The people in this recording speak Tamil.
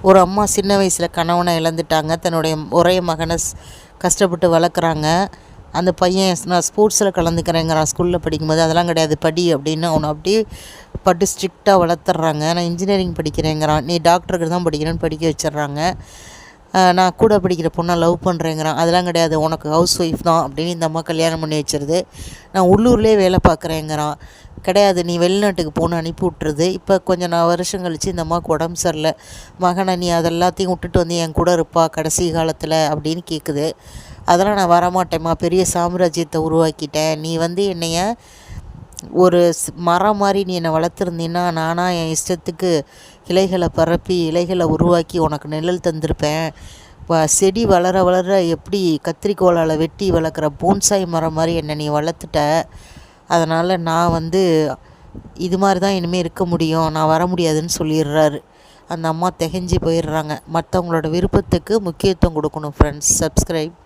ஒரு அம்மா சின்ன வயசில் கணவனை இழந்துட்டாங்க. தன்னுடைய ஒரே மகனை கஷ்டப்பட்டு வளர்க்குறாங்க. அந்த பையன் நான் ஸ்போர்ட்ஸில் கலந்துக்கிறேங்கிறான். ஸ்கூலில் படிக்கும்போது அதெல்லாம் கிடையாது, படி அப்படின்னு அவனை அப்படியே பட்டு ஸ்ட்ரிக்டாக வளர்த்துட்றாங்க. நான் இன்ஜினியரிங் படிக்கிறேங்கிறான். நீ டாக்டருக்கு தான் படிக்கிறேன்னு படிக்க வச்சிட்றாங்க. நான் கூட படிக்கிற பொண்ணை லவ் பண்ணுறேங்கிறான். அதெல்லாம் கிடையாது, உனக்கு ஹவுஸ் ஒய்ஃப் தான் அப்படின்னு இந்த அம்மா கல்யாணம் பண்ணி வச்சிருது. நான் உள்ளூர்லேயே வேலை பார்க்குறேங்கிறான். கிடையாது, நீ வெளிநாட்டுக்கு போன்னு அனுப்பி விட்டுருது. இப்போ கொஞ்சம் வருஷம் கழித்து இந்த அம்மாவுக்கு உடம்பு சரியில்லை. மகனை நீ அதெல்லாத்தையும் விட்டுட்டு வந்து என் கூட இருப்பா கடைசி காலத்தில் அப்படின்னு கேட்குது. அதெல்லாம் நான் வரமாட்டேம்மா, பெரிய சாம்ராஜ்யத்தை உருவாக்கிட்டேன். நீ வந்து என்னைய ஒரு மரம் மாதிரி நீ என்னை வளர்த்துருந்தீன்னா நானாக என் இஷ்டத்துக்கு இலைகளை பரப்பி இலைகளை உருவாக்கி உனக்கு நிழல் தந்திருப்பேன். செடி வளர வளர எப்படி கத்திரிக்கோளால் வெட்டி வளர்க்குற போன்சாய் மரம் மாதிரி என்னை நீ வளர்த்துட்ட. அதனால் நான் வந்து இது மாதிரி தான் இனிமேல் இருக்க முடியும், நான் வர முடியாதுன்னு சொல்லிடுறாரு. அந்த அம்மா திகஞ்சு போயிடுறாங்க. மற்றவங்களோட விருப்பத்துக்கு முக்கியத்துவம் கொடுக்கணும் ஃப்ரெண்ட்ஸ். சப்ஸ்கிரைப்.